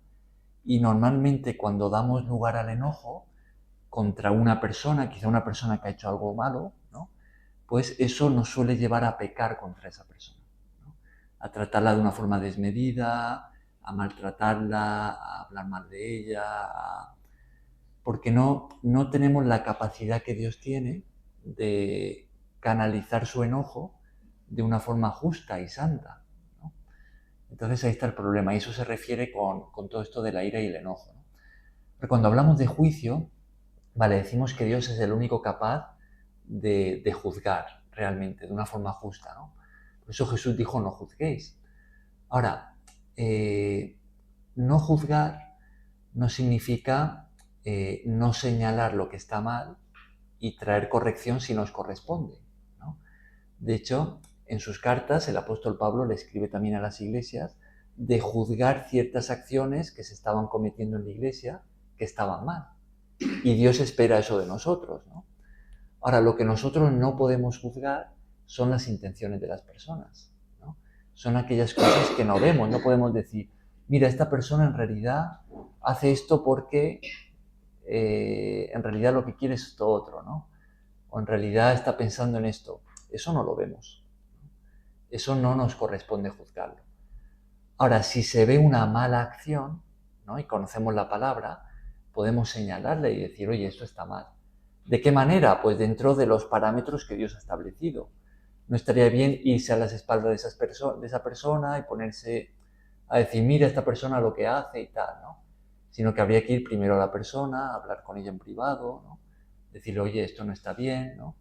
y normalmente cuando damos lugar al enojo contra una persona, quizá una persona que ha hecho algo malo, ¿no? Pues eso nos suele llevar a pecar contra esa persona, ¿no? A tratarla de una forma desmedida, a maltratarla, a hablar mal de ella, porque no tenemos la capacidad que Dios tiene de canalizar su enojo de una forma justa y santa, ¿no? Entonces ahí está el problema, y eso se refiere con todo esto de la ira y el enojo, ¿no? Pero cuando hablamos de juicio, vale, decimos que Dios es el único capaz de juzgar realmente, de una forma justa, ¿no? Por eso Jesús dijo, no juzguéis. Ahora, no juzgar no significa no señalar lo que está mal y traer corrección si nos corresponde, ¿no? De hecho, en sus cartas el apóstol Pablo le escribe también a las iglesias de juzgar ciertas acciones que se estaban cometiendo en la iglesia que estaban mal. Y Dios espera eso de nosotros, ¿no? Ahora, lo que nosotros no podemos juzgar son las intenciones de las personas, ¿no? Son aquellas cosas que no vemos. No podemos decir, mira, esta persona en realidad hace esto porque en realidad lo que quiere es esto otro, ¿no? O en realidad está pensando en esto. Eso no lo vemos. Eso no nos corresponde juzgarlo. Ahora, si se ve una mala acción, ¿no? Y conocemos la palabra, podemos señalarla y decir, oye, esto está mal. ¿De qué manera? Pues dentro de los parámetros que Dios ha establecido. No estaría bien irse a las espaldas de esa persona y ponerse a decir, mira esta persona lo que hace y tal, ¿no? Sino que habría que ir primero a la persona, hablar con ella en privado, ¿no? Decirle, oye, esto no está bien, ¿no?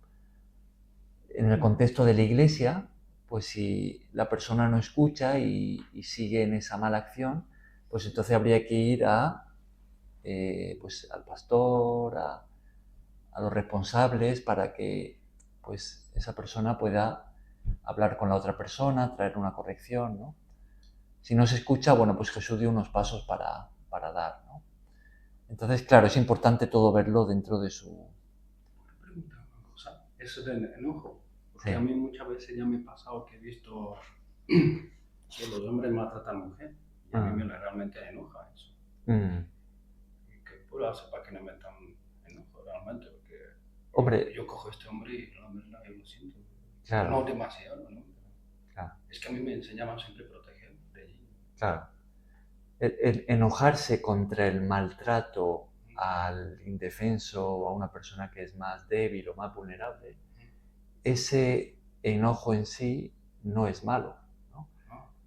En el contexto de la iglesia, pues si la persona no escucha y sigue en esa mala acción, pues entonces habría que ir pues al pastor, a los responsables, para que pues esa persona pueda hablar con la otra persona, traer una corrección, ¿no? Si no se escucha, bueno, pues Jesús dio unos pasos para dar, ¿no? Entonces, claro, es importante todo verlo dentro de su... Pregunta una cosa, eso del enojo, porque Sí. a mí muchas veces ya me ha pasado que he visto que los hombres maltratan a la mujer y a mí realmente me enoja eso. ¿Qué puedo hacer para que no me metan enojo realmente? Porque Hombre, yo cojo a este hombre y la verdad yo lo siento. Claro. No demasiado, ¿no? Claro. Es que a mí me enseñaban siempre a proteger de ello. Claro. El enojarse contra el maltrato al indefenso o a una persona que es más débil o más vulnerable, ese enojo en sí no es malo, ¿no?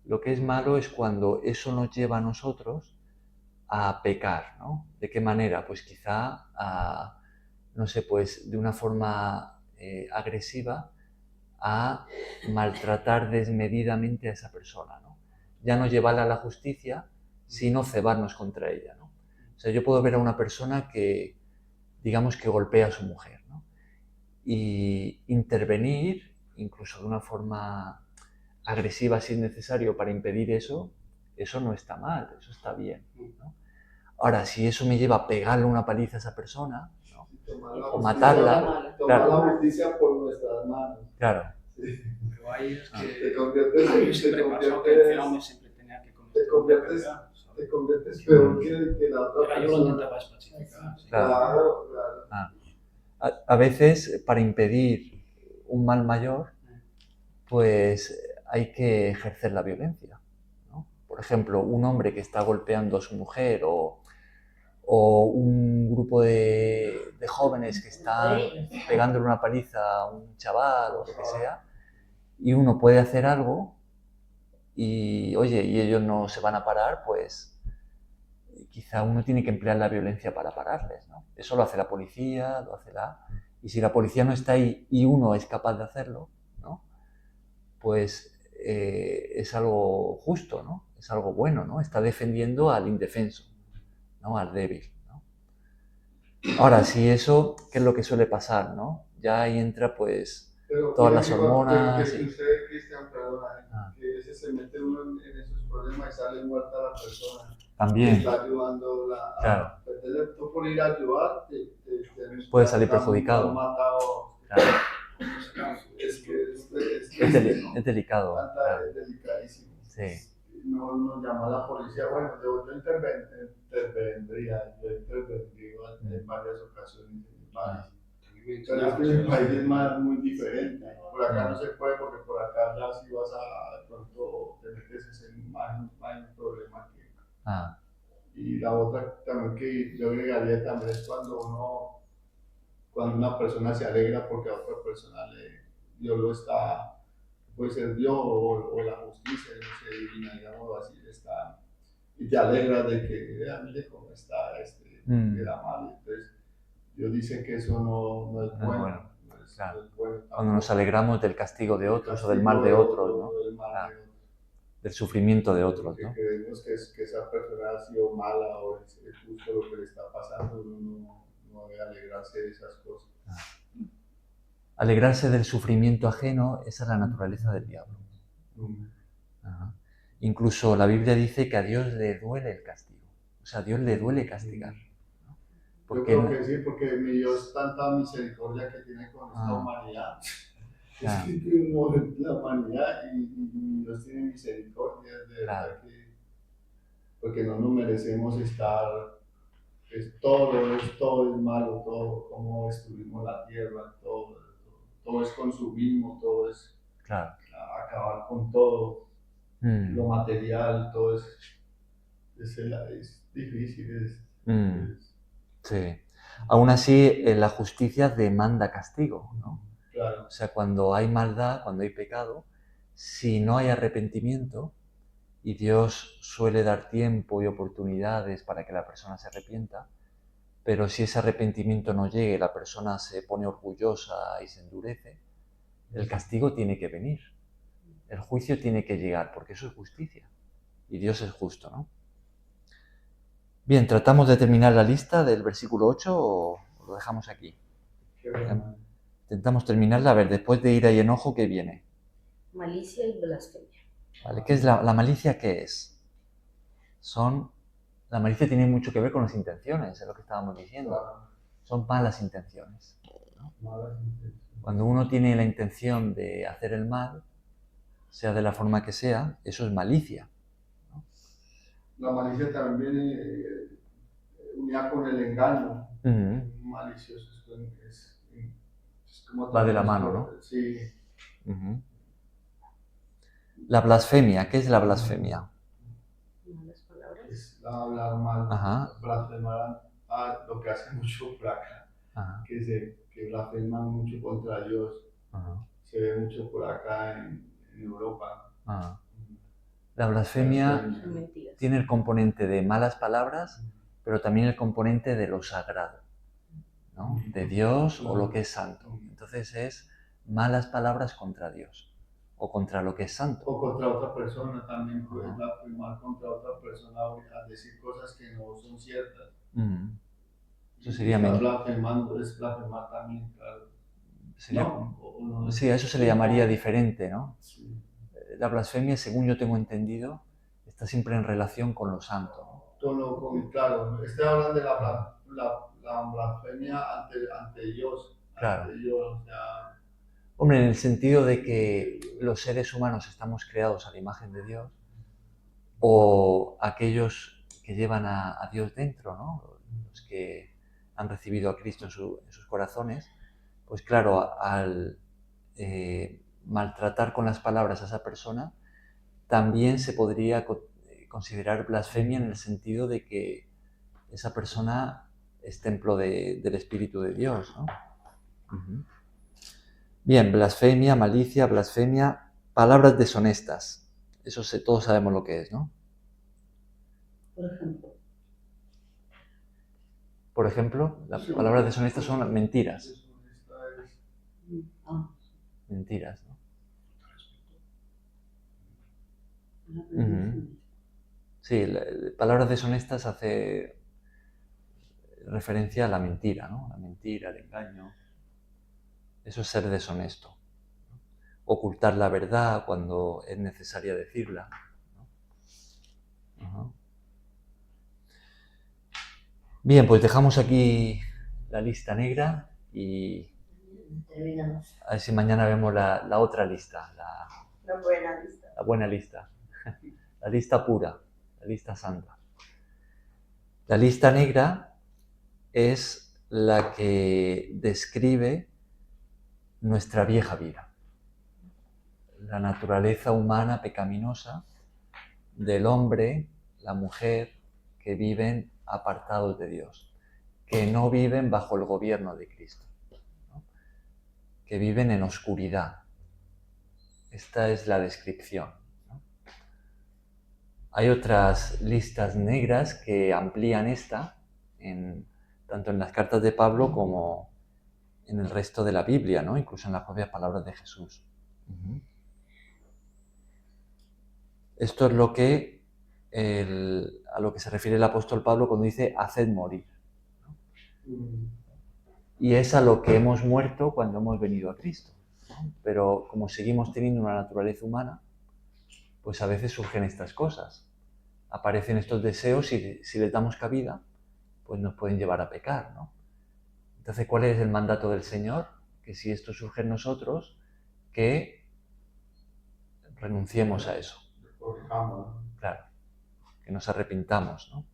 Lo que es malo es cuando eso nos lleva a nosotros a pecar, ¿no? ¿De qué manera? Pues quizá no sé, pues de una forma agresiva a maltratar desmedidamente a esa persona, ¿no? Ya no llevarla a la justicia, sino cebarnos contra ella, ¿no? O sea, yo puedo ver a una persona que, digamos, que golpea a su mujer, ¿no? Y intervenir, incluso de una forma agresiva si es necesario para impedir eso, eso no está mal, eso está bien, ¿no? Ahora, si eso me lleva a pegarle una paliza a esa persona, ¿no? O matarla, tomar la justicia por nuestras manos. Claro, Pero ahí es que te conviertes a mí siempre pasó que el fenómeno siempre tenía que te conviertes peor que la otra pero yo lo intentaba especificar. Sí. Claro. A veces, para impedir un mal mayor, pues hay que ejercer la violencia, ¿no? Por ejemplo, un hombre que está golpeando a su mujer o un grupo de jóvenes que están pegándole una paliza a un chaval o lo que sea, y uno puede hacer algo y, oye, y ellos no se van a parar, pues quizá uno tiene que emplear la violencia para pararles, ¿no? Eso lo hace la policía, lo hace y si la policía no está ahí y uno es capaz de hacerlo, ¿no? Pues es algo justo, ¿no? Es algo bueno, ¿no? Está defendiendo al indefenso, ¿no? Al débil, ¿no? Ahora, si eso, ¿qué es lo que suele pasar, ¿no? Ya ahí entra, pues, todas las hormonas. Que usted, Cristian, perdona, que ese se mete uno en esos problemas y sale muerta la persona. También. Está ayudando claro. Tú por ir a ayudar, puede salir perjudicado. Matado. Claro. Es delicado. Claro. Es delicadísimo. Sí. No nos llama a la policía. Bueno, yo intervendría en varias ocasiones en mi país. Pero es que en el país es muy diferente. Por acá no se puede porque por acá ya si vas a de pronto te metes en más problemas que... Y la otra también que yo agregaría también es cuando una persona se alegra porque a otra persona Dios lo está, puede ser Dios o la justicia, no sé, divina, digamos así, está, y te alegras de que, mire cómo está de la mal. Entonces, Dios dice que eso no es bueno. Claro. No es bueno. Cuando nos alegramos del castigo de otros o del mal de otros, ¿no? Del sufrimiento de otros, ¿no? Creemos que esa persona ha sido mala o es justo lo que le está pasando, uno no debe alegrarse de esas cosas. Alegrarse del sufrimiento ajeno, esa es la naturaleza del diablo. Incluso la Biblia dice que a Dios le duele el castigo. O sea, a Dios le duele castigar. ¿No? Porque yo creo que sí, porque mi Dios tanta misericordia que tiene con esta humanidad. Es que la humanidad y Dios tiene misericordia, de verdad que, porque no nos merecemos estar, todo es malo, todo, cómo destruimos la tierra, todo es consumismo, todo es acabar con todo, lo material, todo es difícil. Sí. Aún así, la justicia demanda castigo, ¿no? Claro. O sea, cuando hay maldad, cuando hay pecado, si no hay arrepentimiento, y Dios suele dar tiempo y oportunidades para que la persona se arrepienta, pero si ese arrepentimiento no llega y la persona se pone orgullosa y se endurece, el castigo tiene que venir, el juicio tiene que llegar, porque eso es justicia, y Dios es justo, ¿no? Bien, ¿tratamos de terminar la lista del versículo 8 o lo dejamos aquí? Intentamos terminarla. A ver, después de ira y enojo, ¿qué viene? Malicia y blasfemia. ¿Vale? ¿Qué es la malicia? ¿Qué es? La malicia tiene mucho que ver con las intenciones, es lo que estábamos diciendo. Son malas intenciones, ¿no? Cuando uno tiene la intención de hacer el mal, sea de la forma que sea, eso es malicia, ¿no? La malicia también viene unida con el engaño. Malicioso es como va de la mano, ¿no? Sí. La blasfemia, ¿qué es la blasfemia? Malas palabras. Es hablar mal, blasfemar lo que hace mucho por acá, que blasfeman mucho contra Dios. Se ve mucho por acá en Europa. La blasfemia tiene el componente de malas palabras, pero también el componente de lo sagrado, ¿no? De Dios o lo que es santo. Entonces es malas palabras contra Dios o contra lo que es santo. O contra otra persona también, puedes blasfemar contra otra persona al decir cosas que no son ciertas. Eso sería blasfemando, es blasfemar también, claro. Sí, a eso se le llamaría diferente, ¿no? Sí. La blasfemia, según yo tengo entendido, está siempre en relación con lo santo, ¿no? Claro, hablando de la blasfemia ante Dios. Claro. Ante Dios, o sea, Hombre, en el sentido de que los seres humanos estamos creados a la imagen de Dios, o aquellos que llevan a Dios dentro, ¿no? Los que han recibido a Cristo en sus corazones, pues claro, al maltratar con las palabras a esa persona, también se podría considerar blasfemia en el sentido de que esa persona es templo del Espíritu de Dios, ¿no? Bien, blasfemia, malicia, blasfemia, palabras deshonestas. Eso todos sabemos lo que es, ¿no? Por ejemplo. Por ejemplo, las palabras deshonestas son mentiras. Mentiras, ¿no? Sí, palabras deshonestas hace referencia a la mentira, ¿no? La mentira, el engaño. Eso es ser deshonesto. Ocultar la verdad cuando es necesaria decirla, ¿no? Bien, pues dejamos aquí la lista negra y a ver si mañana vemos la otra lista, La buena lista. La buena lista, la lista pura, la lista santa. La lista negra es la que describe nuestra vieja vida, la naturaleza humana pecaminosa del hombre, la mujer, que viven apartados de Dios, que no viven bajo el gobierno de Cristo, ¿no? Que viven en oscuridad. Esta es la descripción, ¿no? Hay otras listas negras que amplían esta, tanto en las cartas de Pablo como en el resto de la Biblia, ¿no? Incluso en las propias palabras de Jesús. Esto es lo que a lo que se refiere el apóstol Pablo cuando dice haced morir, ¿no? Y es a lo que hemos muerto cuando hemos venido a Cristo, ¿no? Pero como seguimos teniendo una naturaleza humana, pues a veces surgen estas cosas. Aparecen estos deseos y si les damos cabida, pues nos pueden llevar a pecar, ¿no? Entonces, ¿cuál es el mandato del Señor? Que si esto surge en nosotros, que renunciemos a eso. Claro, que nos arrepintamos, ¿no?